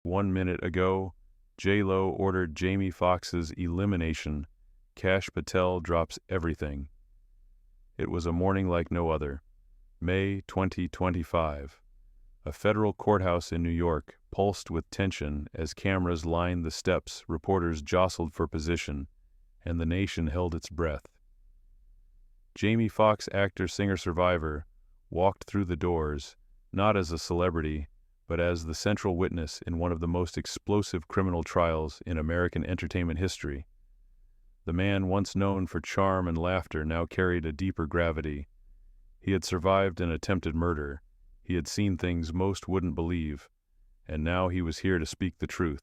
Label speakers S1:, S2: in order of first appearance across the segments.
S1: 1 minute ago, J.Lo ordered Jamie Foxx's elimination. Kash Patel drops everything. It was a morning like no other. May 2025. A federal courthouse in New York pulsed with tension as cameras lined the steps, reporters jostled for position, and the nation held its breath. Jamie Foxx, actor, singer, survivor, walked through the doors, not as a celebrity, but as the central witness in one of the most explosive criminal trials in American entertainment history. The man once known for charm and laughter now carried a deeper gravity. He had survived an attempted murder. He had seen things most wouldn't believe, and now he was here to speak the truth.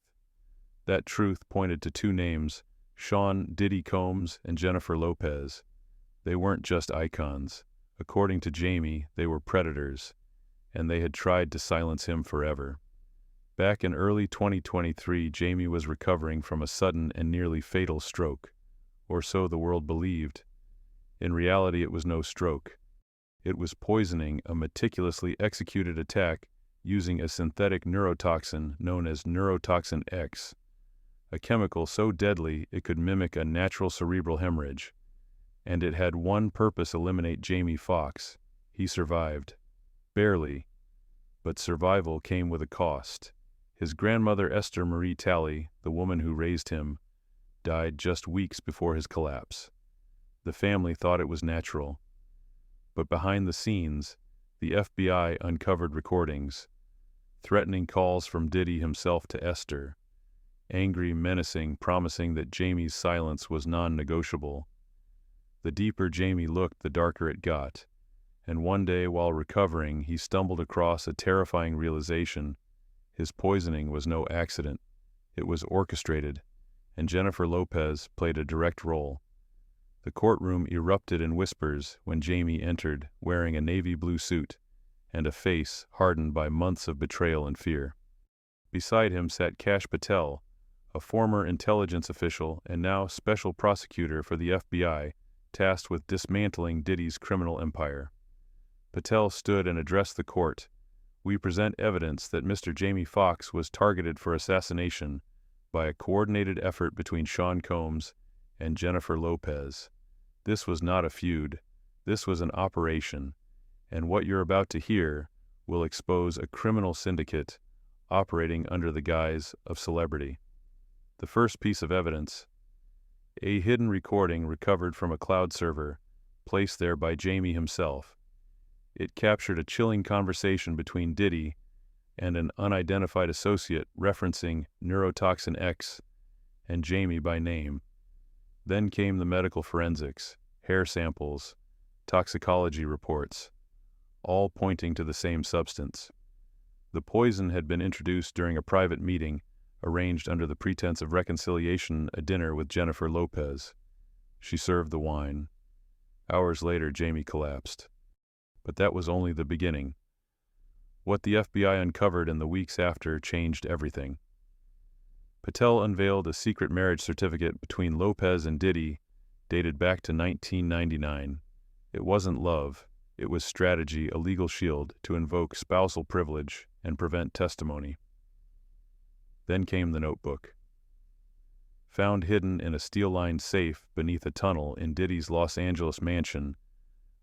S1: That truth pointed to two names, Sean "Diddy" Combs and Jennifer Lopez. They weren't just icons. According to Jamie, they were predators, and they had tried to silence him forever. Back in early 2023, Jamie was recovering from a sudden and nearly fatal stroke, or so the world believed. In reality, it was no stroke. It was poisoning, a meticulously executed attack using a synthetic neurotoxin known as neurotoxin X, a chemical so deadly it could mimic a natural cerebral hemorrhage. And it had one purpose: eliminate Jamie Foxx. He survived. Barely. But survival came with a cost. His grandmother, Esther Marie Talley, the woman who raised him, died just weeks before his collapse. The family thought it was natural. But behind the scenes, the FBI uncovered recordings, threatening calls from Diddy himself to Esther, angry, menacing, promising that Jamie's silence was non-negotiable. The deeper Jamie looked, the darker it got, and one day while recovering, he stumbled across a terrifying realization. His poisoning was no accident. It was orchestrated, and Jennifer Lopez played a direct role. The courtroom erupted in whispers when Jamie entered, wearing a navy blue suit and a face hardened by months of betrayal and fear. Beside him sat Kash Patel, a former intelligence official and now special prosecutor for the FBI, tasked with dismantling Diddy's criminal empire. Patel stood and addressed the court. "We present evidence that Mr. Jamie Foxx was targeted for assassination by a coordinated effort between Sean Combs and Jennifer Lopez. This was not a feud. This was an operation. And what you're about to hear will expose a criminal syndicate operating under the guise of celebrity." The first piece of evidence: a hidden recording recovered from a cloud server, placed there by Jamie himself. It captured a chilling conversation between Diddy and an unidentified associate referencing neurotoxin X and Jamie by name. Then came the medical forensics, hair samples, toxicology reports, all pointing to the same substance. The poison had been introduced during a private meeting, arranged under the pretense of reconciliation, a dinner with Jennifer Lopez. She served the wine. Hours later, Jamie collapsed. But that was only the beginning. What the FBI uncovered in the weeks after changed everything. Patel unveiled a secret marriage certificate between Lopez and Diddy, dated back to 1999. It wasn't love. It was strategy, a legal shield to invoke spousal privilege and prevent testimony. Then came the notebook. Found hidden in a steel-lined safe beneath a tunnel in Diddy's Los Angeles mansion,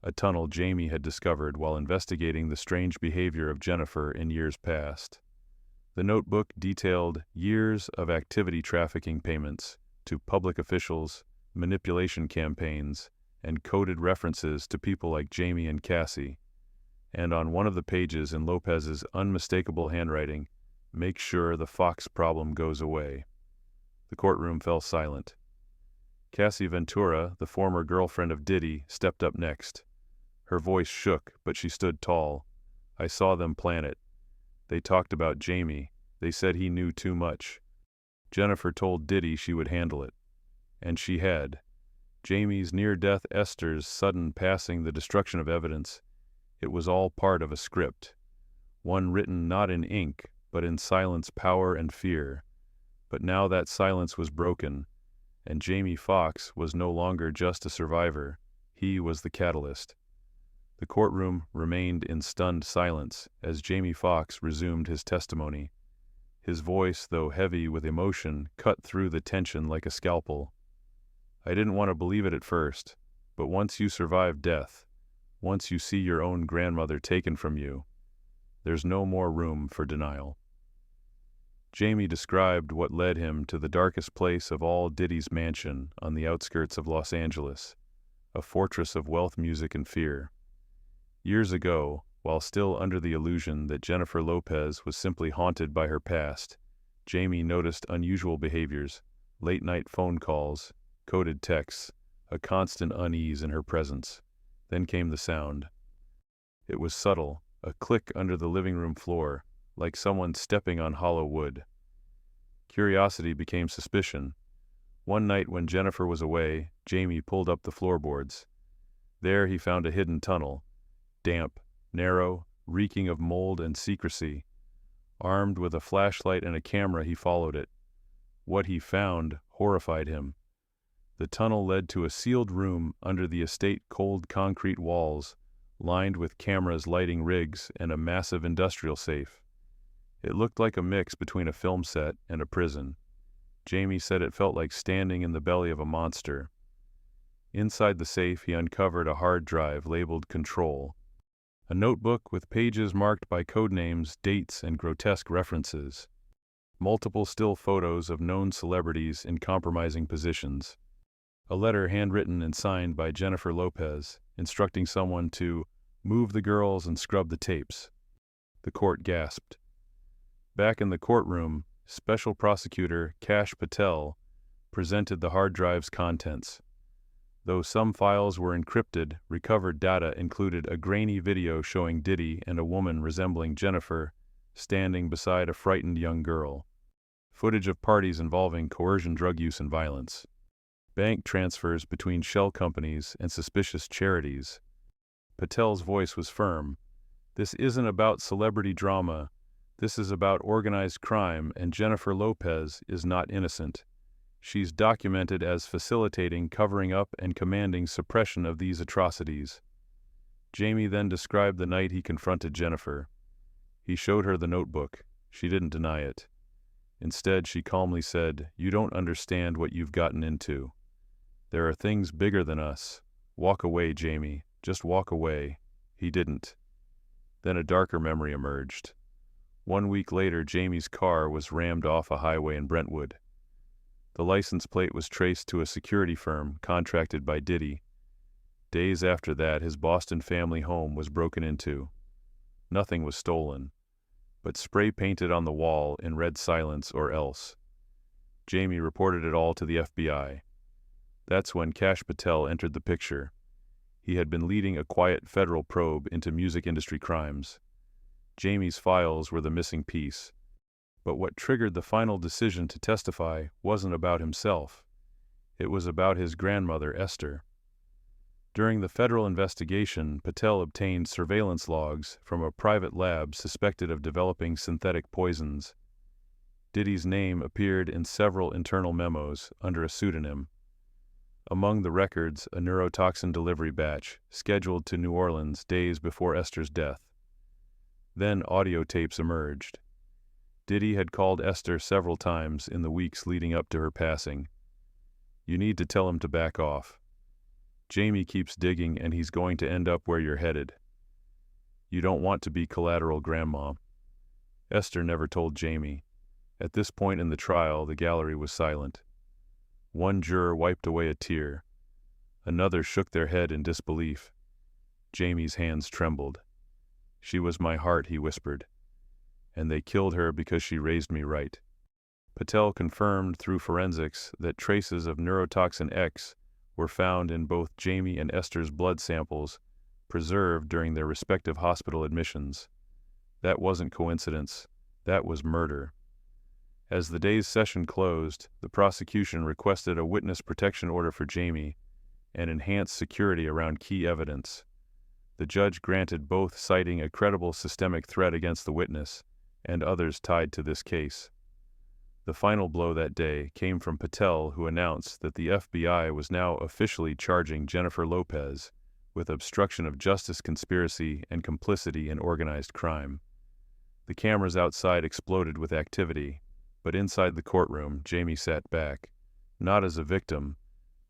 S1: a tunnel Jamie had discovered while investigating the strange behavior of Jennifer in years past. The notebook detailed years of activity trafficking payments to public officials, manipulation campaigns, and coded references to people like Jamie and Cassie. And on one of the pages, in Lopez's unmistakable handwriting, "Make sure the Fox problem goes away." The courtroom fell silent. Cassie Ventura, the former girlfriend of Diddy, stepped up next. Her voice shook, but she stood tall. "I saw them plan it. They talked about Jamie. They said he knew too much. Jennifer told Diddy she would handle it. And she had. Jamie's near-death, Esther's sudden passing, the destruction of evidence. It was all part of a script. One written not in ink, but in silence, power, and fear. But now that silence was broken, and Jamie Foxx was no longer just a survivor. He was the catalyst. The courtroom remained in stunned silence as Jamie Foxx resumed his testimony. His voice, though heavy with emotion, cut through the tension like a scalpel. "I didn't want to believe it at first, but once you survive death, once you see your own grandmother taken from you, there's no more room for denial." Jamie described what led him to the darkest place of all, Diddy's mansion on the outskirts of Los Angeles, a fortress of wealth, music, and fear. Years ago, while still under the illusion that Jennifer Lopez was simply haunted by her past, Jamie noticed unusual behaviors, late-night phone calls, coded texts, a constant unease in her presence. Then came the sound. It was subtle, a click under the living room floor, like someone stepping on hollow wood. Curiosity became suspicion. One night when Jennifer was away, Jamie pulled up the floorboards. There he found a hidden tunnel, damp, narrow, reeking of mold and secrecy. Armed with a flashlight and a camera, he followed it. What he found horrified him. The tunnel led to a sealed room under the estate, cold concrete walls, lined with cameras, lighting rigs, and a massive industrial safe. It looked like a mix between a film set and a prison. Jamie said it felt like standing in the belly of a monster. Inside the safe, he uncovered a hard drive labeled Control, a notebook with pages marked by codenames, dates, and grotesque references. Multiple still photos of known celebrities in compromising positions. A letter handwritten and signed by Jennifer Lopez, instructing someone to move the girls and scrub the tapes. The court gasped. Back in the courtroom, Special Prosecutor Kash Patel presented the hard drive's contents. Though some files were encrypted, recovered data included a grainy video showing Diddy and a woman resembling Jennifer standing beside a frightened young girl. Footage of parties involving coercion, drug use, and violence. Bank transfers between shell companies and suspicious charities. Patel's voice was firm. "This isn't about celebrity drama. This is about organized crime, and Jennifer Lopez is not innocent. She's documented as facilitating, covering up, and commanding suppression of these atrocities." Jamie then described the night he confronted Jennifer. He showed her the notebook. She didn't deny it. Instead, she calmly said, "You don't understand what you've gotten into. There are things bigger than us. Walk away, Jamie. Just walk away." He didn't. Then a darker memory emerged. 1 week later, Jamie's car was rammed off a highway in Brentwood. The license plate was traced to a security firm contracted by Diddy. Days after that, his Boston family home was broken into. Nothing was stolen, but spray painted on the wall in "Red Silence or Else." Jamie reported it all to the FBI. That's when Kash Patel entered the picture. He had been leading a quiet federal probe into music industry crimes. Jamie's files were the missing piece. But what triggered the final decision to testify wasn't about himself. It was about his grandmother, Esther. During the federal investigation, Patel obtained surveillance logs from a private lab suspected of developing synthetic poisons. Diddy's name appeared in several internal memos under a pseudonym. Among the records, a neurotoxin delivery batch, scheduled to New Orleans days before Esther's death. Then audio tapes emerged. Diddy had called Esther several times in the weeks leading up to her passing. "You need to tell him to back off. Jamie keeps digging and he's going to end up where you're headed. You don't want to be collateral, Grandma." Esther never told Jamie. At this point in the trial, the gallery was silent. One juror wiped away a tear. Another shook their head in disbelief. Jamie's hands trembled. "She was my heart," he whispered. "And they killed her because she raised me right." Patel confirmed through forensics that traces of neurotoxin X were found in both Jamie and Esther's blood samples, preserved during their respective hospital admissions. That wasn't coincidence. That was murder. As the day's session closed, the prosecution requested a witness protection order for Jamie and enhanced security around key evidence. The judge granted both, citing a credible systemic threat against the witness and others tied to this case. The final blow that day came from Patel, who announced that the FBI was now officially charging Jennifer Lopez with obstruction of justice, conspiracy, and complicity in organized crime. The cameras outside exploded with activity, but inside the courtroom, Jamie sat back, not as a victim,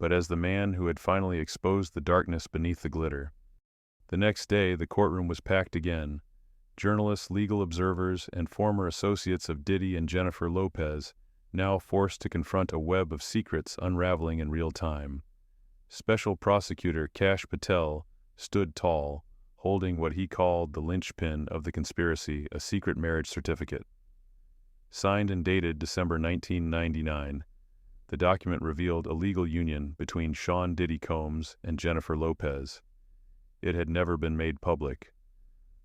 S1: but as the man who had finally exposed the darkness beneath the glitter. The next day, the courtroom was packed again. Journalists, legal observers, and former associates of Diddy and Jennifer Lopez, now forced to confront a web of secrets unraveling in real time. Special Prosecutor Kash Patel stood tall, holding what he called the linchpin of the conspiracy, a secret marriage certificate. Signed and dated December 1999, the document revealed a legal union between Sean Diddy Combs and Jennifer Lopez. It had never been made public.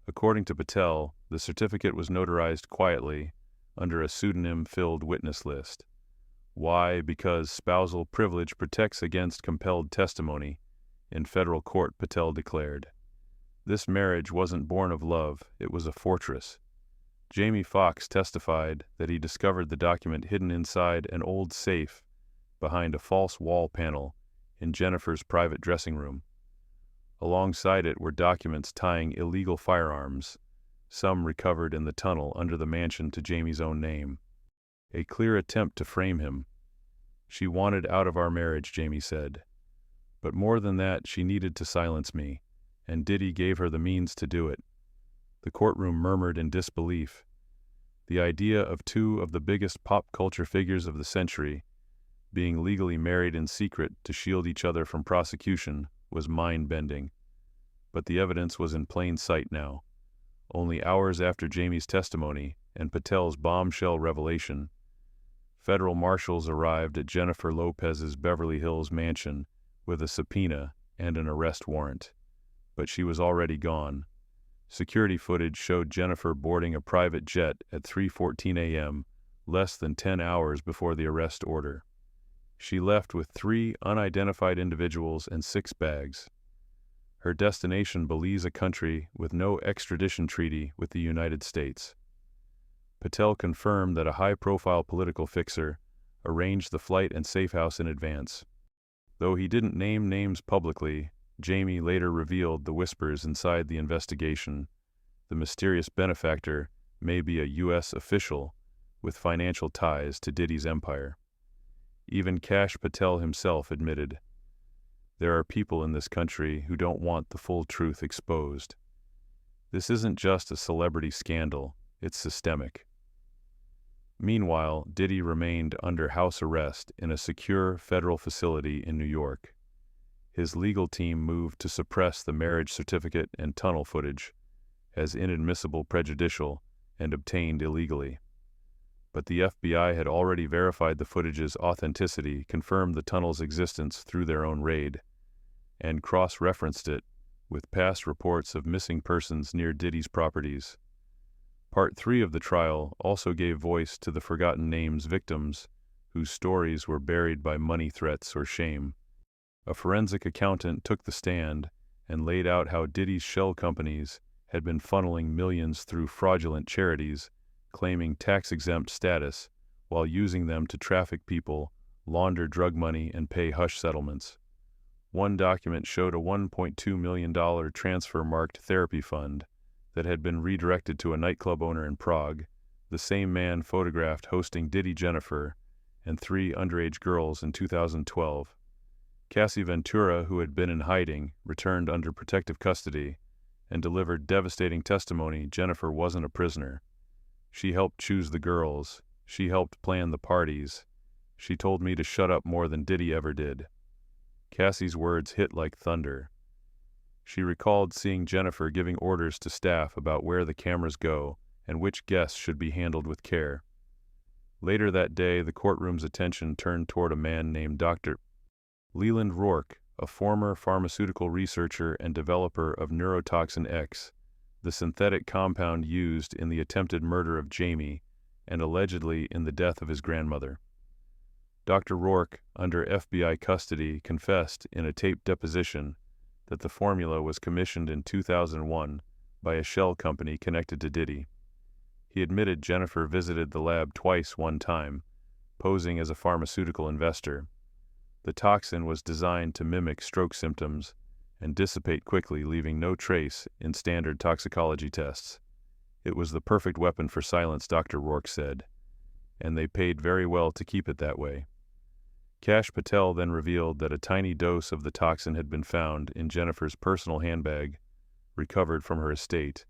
S1: According to Patel, the certificate was notarized quietly under a pseudonym-filled witness list. Why? Because spousal privilege protects against compelled testimony. In federal court, Patel declared. This marriage wasn't born of love, it was a fortress. Jamie Foxx testified that he discovered the document hidden inside an old safe behind a false wall panel in Jennifer's private dressing room. Alongside it were documents tying illegal firearms, some recovered in the tunnel under the mansion to Jamie's own name. A clear attempt to frame him. She wanted out of our marriage, Jamie said. But more than that, she needed to silence me, and Diddy gave her the means to do it. The courtroom murmured in disbelief. The idea of two of the biggest pop culture figures of the century being legally married in secret to shield each other from prosecution was mind-bending. But the evidence was in plain sight now. Only hours after Jamie's testimony and Patel's bombshell revelation, federal marshals arrived at Jennifer Lopez's Beverly Hills mansion with a subpoena and an arrest warrant. But she was already gone. Security footage showed Jennifer boarding a private jet at 3:14 a.m., less than 10 hours before the arrest order. She left with 3 unidentified individuals and 6 bags. Her destination, Belize, a country with no extradition treaty with the United States. Patel confirmed that a high-profile political fixer arranged the flight and safe house in advance. Though he didn't name names publicly, Jamie later revealed the whispers inside the investigation. The mysterious benefactor may be a U.S. official with financial ties to Diddy's empire. Even Kash Patel himself admitted, there are people in this country who don't want the full truth exposed. This isn't just a celebrity scandal, it's systemic. Meanwhile, Diddy remained under house arrest in a secure federal facility in New York. His legal team moved to suppress the marriage certificate and tunnel footage as inadmissible, prejudicial, and obtained illegally. But the FBI had already verified the footage's authenticity, confirmed the tunnel's existence through their own raid, and cross-referenced it with past reports of missing persons near Diddy's properties. Part 3 of the trial also gave voice to the forgotten names, victims whose stories were buried by money threats or shame. A forensic accountant took the stand and laid out how Diddy's shell companies had been funneling millions through fraudulent charities, claiming tax-exempt status while using them to traffic people, launder drug money, and pay hush settlements. One document showed a $1.2 million transfer marked therapy fund that had been redirected to a nightclub owner in Prague, the same man photographed hosting Diddy, Jennifer, and 3 underage girls in 2012. Cassie Ventura, who had been in hiding, returned under protective custody and delivered devastating testimony. Jennifer wasn't a prisoner. She helped choose the girls. She helped plan the parties. She told me to shut up more than Diddy ever did. Cassie's words hit like thunder. She recalled seeing Jennifer giving orders to staff about where the cameras go and which guests should be handled with care. Later that day, the courtroom's attention turned toward a man named Dr. Leland Rourke, a former pharmaceutical researcher and developer of neurotoxin X, the synthetic compound used in the attempted murder of Jamie and allegedly in the death of his grandmother. Dr. Rourke, under FBI custody, confessed in a taped deposition that the formula was commissioned in 2001 by a shell company connected to Diddy. He admitted Jennifer visited the lab twice, one time, posing as a pharmaceutical investor. The toxin was designed to mimic stroke symptoms and dissipate quickly, leaving no trace in standard toxicology tests. It was the perfect weapon for silence, Dr. Rourke said, and they paid very well to keep it that way. Kash Patel then revealed that a tiny dose of the toxin had been found in Jennifer's personal handbag, recovered from her estate,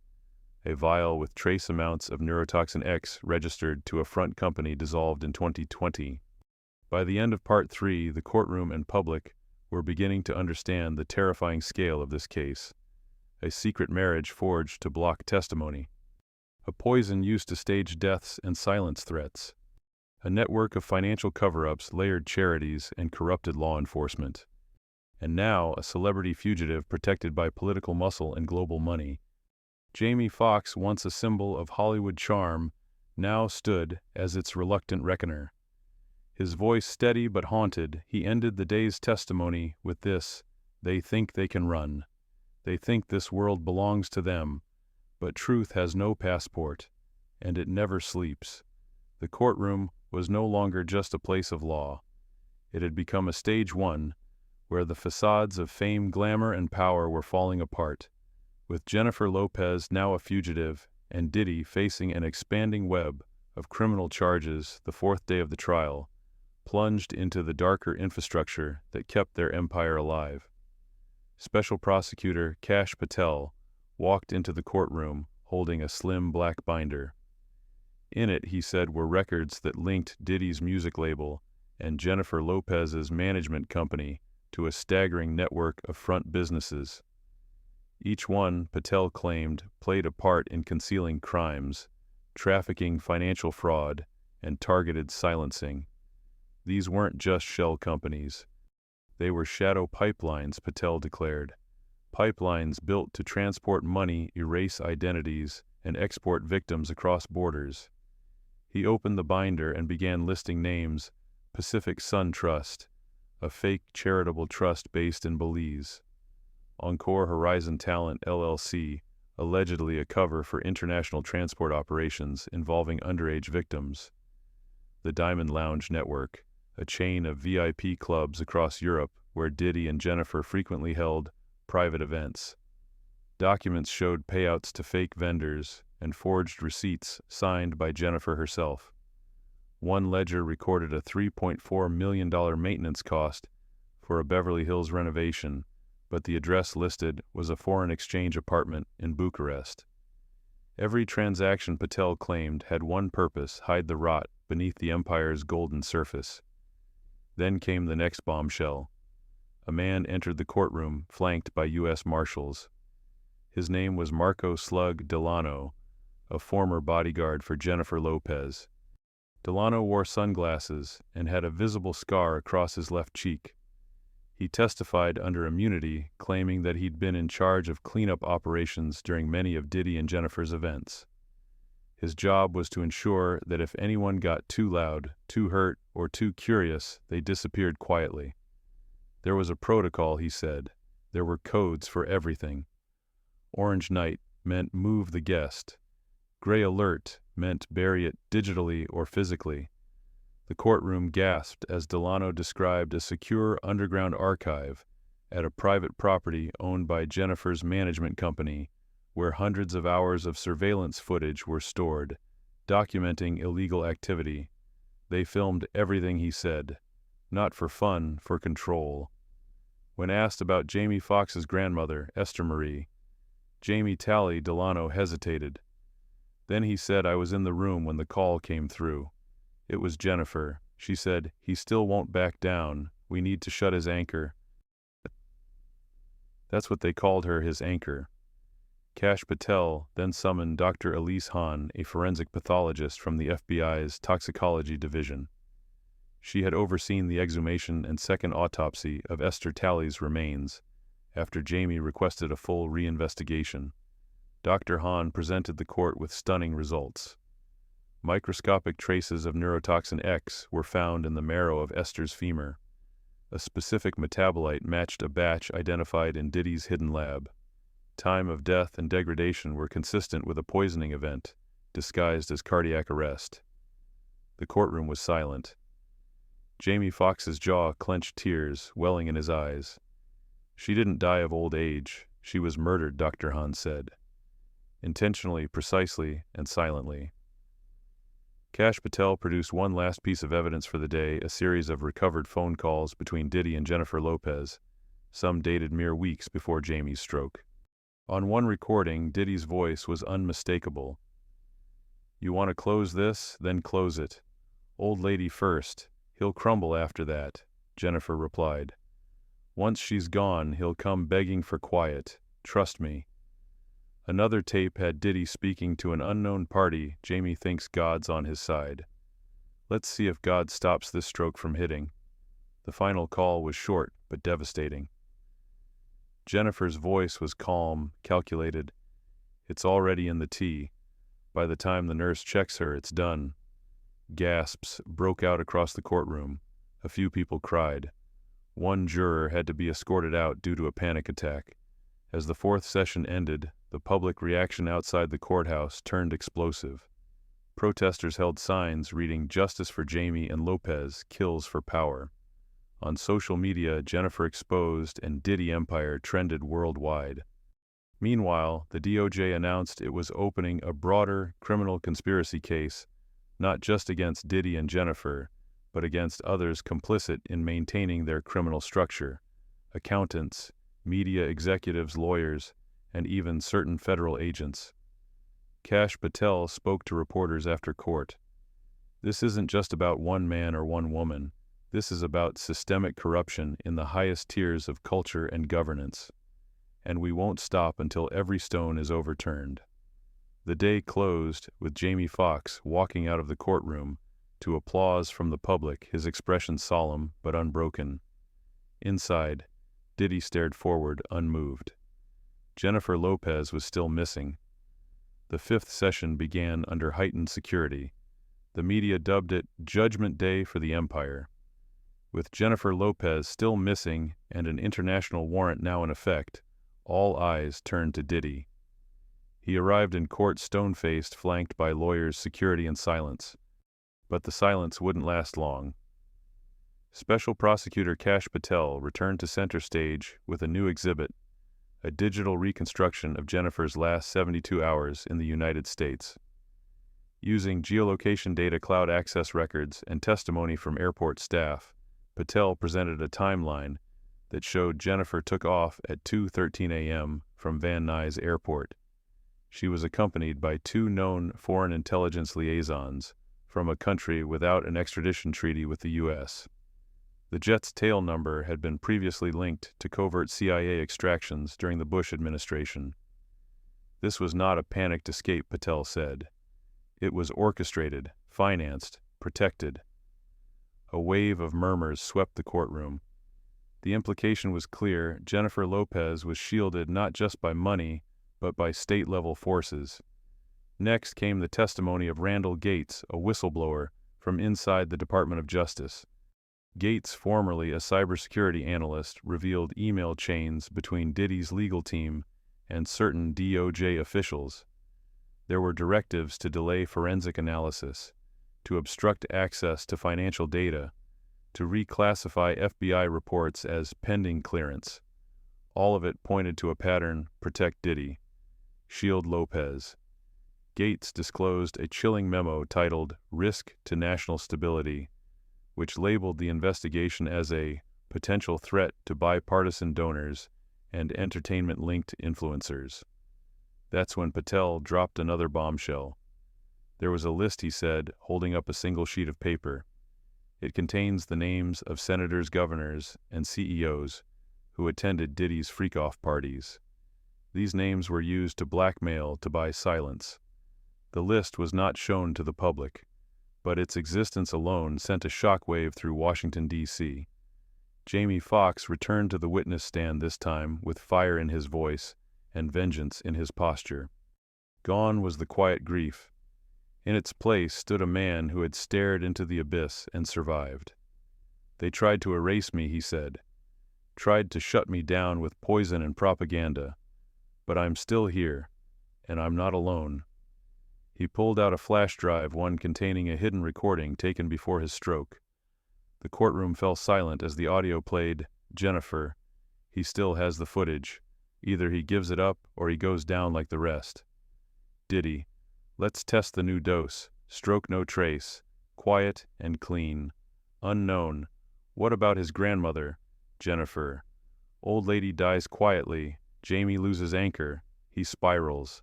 S1: a vial with trace amounts of neurotoxin X registered to a front company dissolved in 2020. By the end of Part 3, the courtroom and public were beginning to understand the terrifying scale of this case. A secret marriage forged to block testimony. A poison used to stage deaths and silence threats. A network of financial cover-ups layered charities and corrupted law enforcement. And now, a celebrity fugitive protected by political muscle and global money. Jamie Foxx, once a symbol of Hollywood charm, now stood as its reluctant reckoner. His voice steady but haunted, he ended the day's testimony with this: "They think they can run. They think this world belongs to them, but truth has no passport, and it never sleeps." The courtroom was no longer just a place of law. It had become a stage one, where the facades of fame, glamour, and power were falling apart. With Jennifer Lopez now a fugitive, and Diddy facing an expanding web of criminal charges, the fourth day of the trial plunged into the darker infrastructure that kept their empire alive. Special Prosecutor Kash Patel walked into the courtroom holding a slim black binder. In it, he said, were records that linked Diddy's music label and Jennifer Lopez's management company to a staggering network of front businesses. Each one, Patel claimed, played a part in concealing crimes, trafficking, financial fraud, and targeted silencing. These weren't just shell companies. They were shadow pipelines, Patel declared. Pipelines built to transport money, erase identities, and export victims across borders. He opened the binder and began listing names: Pacific Sun Trust, a fake charitable trust based in Belize; Encore Horizon Talent LLC, allegedly a cover for international transport operations involving underage victims; the Diamond Lounge Network, a chain of VIP clubs across Europe where Diddy and Jennifer frequently held private events. Documents showed payouts to fake vendors and forged receipts signed by Jennifer herself. One ledger recorded a $3.4 million maintenance cost for a Beverly Hills renovation, but the address listed was a foreign exchange apartment in Bucharest. Every transaction, Patel claimed, had one purpose: hide the rot beneath the empire's golden surface. Then came the next bombshell. A man entered the courtroom, flanked by U.S. Marshals. His name was Marco "Slug" Delano, a former bodyguard for Jennifer Lopez. Delano wore sunglasses and had a visible scar across his left cheek. He testified under immunity, claiming that he'd been in charge of cleanup operations during many of Diddy and Jennifer's events. His job was to ensure that if anyone got too loud, too hurt, or too curious, they disappeared quietly. There was a protocol, he said. There were codes for everything. Orange Night meant move the guest. Gray Alert meant bury it digitally or physically. The courtroom gasped as Delano described a secure underground archive at a private property owned by Jennifer's management company, where hundreds of hours of surveillance footage were stored, documenting illegal activity. They filmed everything, he said, not for fun, for control. When asked about Jamie Foxx's grandmother, Esther Marie, Jamie Talley, Delano hesitated. Then he said, "I was in the room when the call came through. It was Jennifer. She said, 'He still won't back down. We need to shut his anchor.'" That's what they called her, his anchor. Kash Patel then summoned Dr. Elise Hahn, a forensic pathologist from the FBI's toxicology division. She had overseen the exhumation and second autopsy of Esther Talley's remains, after Jamie requested a full reinvestigation. Dr. Hahn presented the court with stunning results. Microscopic traces of neurotoxin X were found in the marrow of Esther's femur. A specific metabolite matched a batch identified in Diddy's hidden lab. Time of death and degradation were consistent with a poisoning event, disguised as cardiac arrest. The courtroom was silent. Jamie Foxx's jaw clenched, tears welling in his eyes. "She didn't die of old age. She was murdered," Dr. Hahn said. intentionally, precisely, and silently. Kash Patel produced one last piece of evidence for the day, a series of recovered phone calls between Diddy and Jennifer Lopez, some dated mere weeks before Jamie's stroke. On one recording, Diddy's voice was unmistakable. "You want to close this? Then close it. Old lady first. He'll crumble after that," Jennifer replied. "Once she's gone, he'll come begging for quiet. Trust me." Another tape had Diddy speaking to an unknown party. "Jamie thinks God's on his side. Let's see if God stops this stroke from hitting." The final call was short but devastating. Jennifer's voice was calm, calculated. "It's already in the tea. By the time the nurse checks her, it's done." Gasps broke out across the courtroom. A few people cried. One juror had to be escorted out due to a panic attack. As the fourth session ended, the public reaction outside the courthouse turned explosive. Protesters held signs reading "Justice for Jamie" and "Lopez kills for power." On social media, Jennifer exposed and Diddy empire trended worldwide. Meanwhile, the DOJ announced it was opening a broader criminal conspiracy case, not just against Diddy and Jennifer, but against others complicit in maintaining their criminal structure: accountants, media executives, lawyers, and even certain federal agents. Kash Patel spoke to reporters after court. "This isn't just about one man or one woman. This is about systemic corruption in the highest tiers of culture and governance. And we won't stop until every stone is overturned." The day closed with Jamie Foxx walking out of the courtroom to applause from the public, his expression solemn but unbroken. Inside, Diddy stared forward, unmoved. Jennifer Lopez was still missing. The fifth session began under heightened security. The media dubbed it Judgment Day for the Empire. With Jennifer Lopez still missing and an international warrant now in effect, all eyes turned to Diddy. He arrived in court stone-faced, flanked by lawyers, security, and silence. But the silence wouldn't last long. Special Prosecutor Kash Patel returned to center stage with a new exhibit, a digital reconstruction of Jennifer's last 72 hours in the United States. Using geolocation data, cloud access records, and testimony from airport staff, Patel presented a timeline that showed Jennifer took off at 2:13 a.m. from Van Nuys Airport. She was accompanied by two known foreign intelligence liaisons from a country without an extradition treaty with the U.S. The jet's tail number had been previously linked to covert CIA extractions during the Bush administration. "This was not a panicked escape," Patel said. "It was orchestrated, financed, protected." A wave of murmurs swept the courtroom. The implication was clear: Jennifer Lopez was shielded not just by money, but by state-level forces. Next came the testimony of Randall Gates, a whistleblower from inside the Department of Justice. Gates, formerly a cybersecurity analyst, revealed email chains between Diddy's legal team and certain DOJ officials. There were directives to delay forensic analysis, to obstruct access to financial data, to reclassify FBI reports as pending clearance. All of it pointed to a pattern: protect Diddy, shield Lopez. Gates disclosed a chilling memo titled "Risk to National Stability," which labeled the investigation as a potential threat to bipartisan donors and entertainment-linked influencers. That's when Patel dropped another bombshell. There was a list, he said, holding up a single sheet of paper. It contains the names of senators, governors, and CEOs who attended Diddy's freak-off parties. These names were used to blackmail to buy silence. The list was not shown to the public, but its existence alone sent a shockwave through Washington, D.C. Jamie Foxx returned to the witness stand, this time with fire in his voice and vengeance in his posture. Gone was the quiet grief. In its place stood a man who had stared into the abyss and survived. "They tried to erase me," he said. "Tried to shut me down with poison and propaganda. But I'm still here, and I'm not alone." He pulled out a flash drive, one containing a hidden recording taken before his stroke. The courtroom fell silent as the audio played. "Jennifer, he still has the footage. Either he gives it up or he goes down like the rest." Diddy. Let's test the new dose. Stroke no trace. Quiet and clean. Unknown. What about his grandmother? Jennifer. Old lady dies quietly. Jamie loses anchor. He spirals.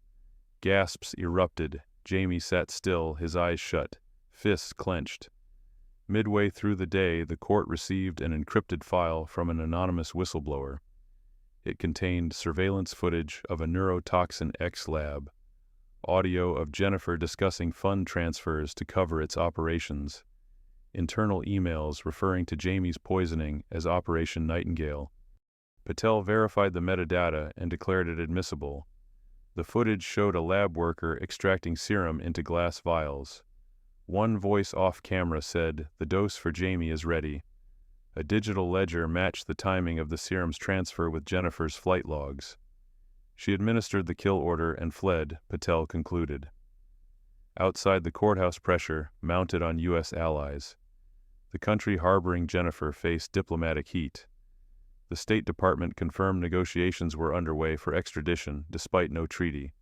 S1: Gasps erupted. Jamie sat still, his eyes shut, fists clenched. Midway through the day, the court received an encrypted file from an anonymous whistleblower. It contained surveillance footage of a neurotoxin X lab, audio of Jennifer discussing fund transfers to cover its operations, internal emails referring to Jamie's poisoning as Operation Nightingale. Patel verified the metadata and declared it admissible. The footage showed a lab worker extracting serum into glass vials. One voice off camera said, "The dose for Jamie is ready." A digital ledger matched the timing of the serum's transfer with Jennifer's flight logs. She administered the kill order and fled, Patel concluded. Outside, the courthouse pressure mounted on U.S. allies. The country harboring Jennifer faced diplomatic heat. The State Department confirmed negotiations were underway for extradition despite no treaty.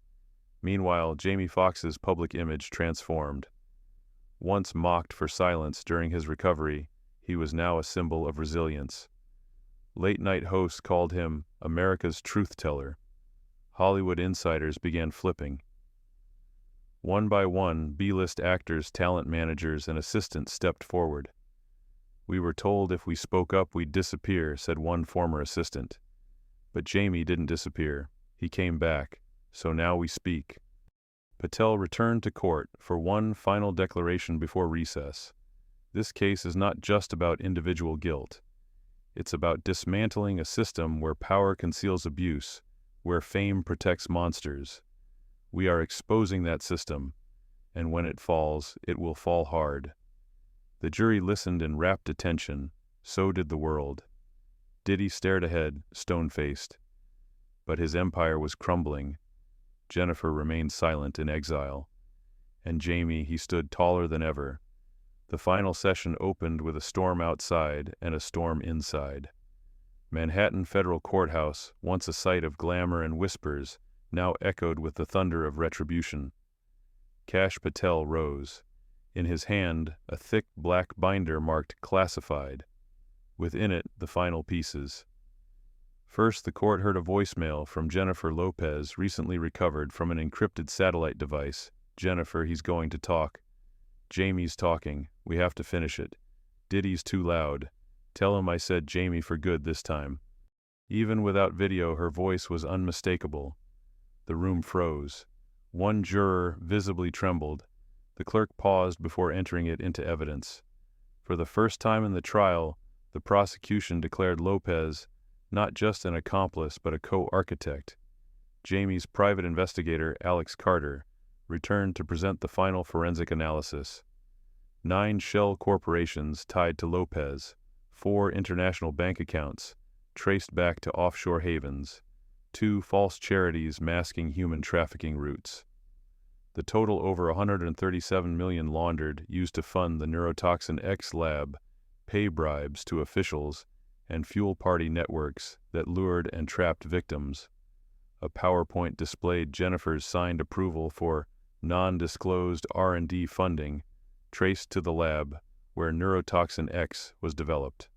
S1: Meanwhile, Jamie Foxx's public image transformed. Once mocked for silence during his recovery, he was now a symbol of resilience. Late-night hosts called him America's truth teller. Hollywood insiders began flipping. One by one, B-list actors, talent managers, and assistants stepped forward. "We were told if we spoke up we'd disappear," said one former assistant. But Jamie didn't disappear. He came back. So now we speak. Patel returned to court for one final declaration before recess. This case is not just about individual guilt. It's about dismantling a system where power conceals abuse, where fame protects monsters. We are exposing that system, and when it falls, it will fall hard. The jury listened in rapt attention. So did the world. Diddy stared ahead, stone-faced. But his empire was crumbling. Jennifer remained silent in exile. And Jamie, he stood taller than ever. The final session opened with a storm outside and a storm inside. Manhattan Federal Courthouse, once a site of glamour and whispers, now echoed with the thunder of retribution. Kash Patel rose. In his hand, a thick black binder marked "Classified." Within it, the final pieces. First, the court heard a voicemail from Jennifer Lopez, recently recovered from an encrypted satellite device. "Jennifer, he's going to talk." "Jamie's talking. We have to finish it." "Diddy's too loud. Tell him I said Jamie for good this time." Even without video, her voice was unmistakable. The room froze. One juror visibly trembled. The clerk paused before entering it into evidence. For the first time in the trial, the prosecution declared Lopez not just an accomplice but a co-architect. Jamie's private investigator, Alex Carter, returned to present the final forensic analysis. 9 shell corporations tied to Lopez, 4 international bank accounts, traced back to offshore havens, 2 false charities masking human trafficking routes. The total over $137 million laundered, used to fund the neurotoxin X lab, pay bribes to officials, and fuel party networks that lured and trapped victims. A PowerPoint displayed Jennifer's signed approval for non-disclosed R&D funding, traced to the lab where neurotoxin X was developed.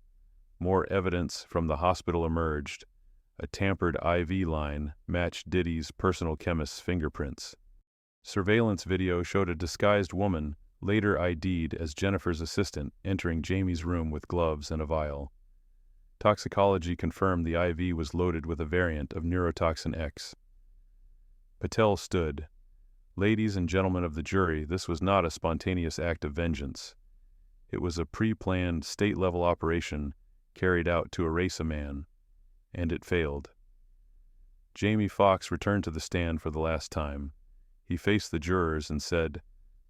S1: More evidence from the hospital emerged. A tampered IV line matched Diddy's personal chemist's fingerprints. Surveillance video showed a disguised woman, later ID'd as Jennifer's assistant, entering Jamie's room with gloves and a vial. Toxicology confirmed the IV was loaded with a variant of neurotoxin X. Patel stood. "Ladies and gentlemen of the jury, this was not a spontaneous act of vengeance. It was a pre-planned, state-level operation carried out to erase a man. And it failed." Jamie Foxx returned to the stand for the last time. He faced the jurors and said,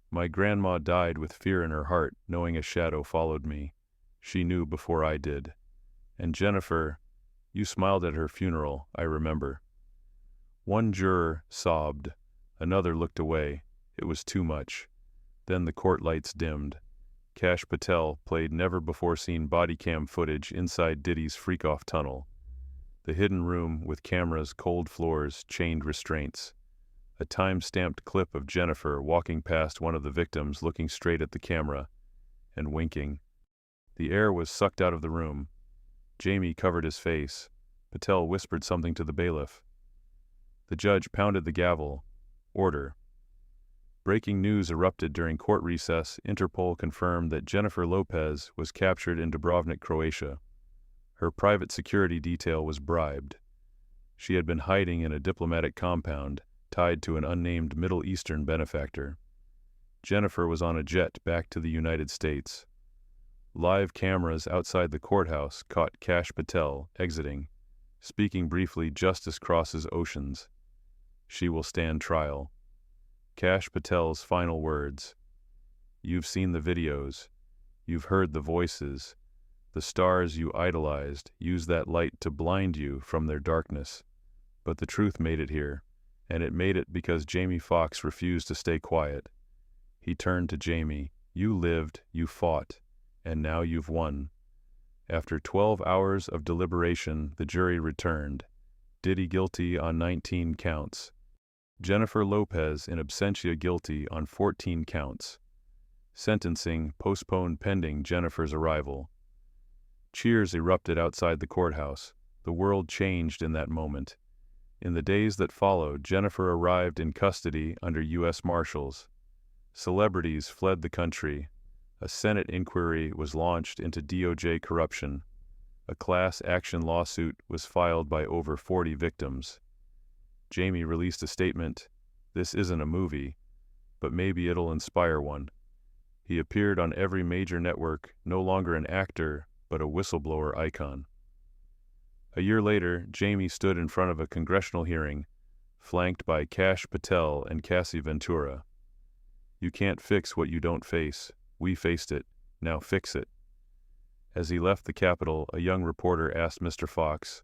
S1: "My grandma died with fear in her heart, knowing a shadow followed me. She knew before I did. And Jennifer, you smiled at her funeral, I remember." One juror sobbed. Another looked away. It was too much. Then the court lights dimmed. Kash Patel played never-before-seen body cam footage inside Diddy's freak-off tunnel. The hidden room with cameras, cold floors, chained restraints. a time-stamped clip of Jennifer walking past one of the victims, looking straight at the camera and winking. The air was sucked out of the room. Jamie covered his face. Patel whispered something to the bailiff. The judge pounded the gavel. Order. Breaking news erupted during court recess. Interpol confirmed that Jennifer Lopez was captured in Dubrovnik, Croatia. Her private security detail was bribed. She had been hiding in a diplomatic compound tied to an unnamed Middle Eastern benefactor. Jennifer was on a jet back to the United States. Live cameras outside the courthouse caught Kash Patel exiting, speaking briefly. Justice crosses oceans. She will stand trial. Kash Patel's final words. You've seen the videos. You've heard the voices. The stars you idolized use that light to blind you from their darkness. But the truth made it here, and it made it because Jamie Foxx refused to stay quiet. He turned to Jamie. You lived, you fought, and now you've won. After 12 hours of deliberation, the jury returned. Diddy guilty on 19 counts. Jennifer Lopez in absentia guilty on 14 counts. Sentencing postponed pending Jennifer's arrival. Cheers erupted outside the courthouse. The world changed in that moment. In the days that followed, Jennifer arrived in custody under U.S. Marshals. Celebrities fled the country. A Senate inquiry was launched into DOJ corruption. A class action lawsuit was filed by over 40 victims. Jamie released a statement. This isn't a movie, but maybe it'll inspire one. He appeared on every major network, no longer an actor, but a whistleblower icon. A year later, Jamie stood in front of a congressional hearing, flanked by Kash Patel and Cassie Ventura. You can't fix what you don't face. We faced it. Now fix it. As he left the Capitol, a young reporter asked Mr. Fox,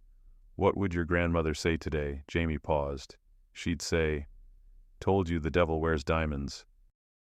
S1: "What would your grandmother say today?" Jamie paused. She'd say, "Told you the devil wears diamonds."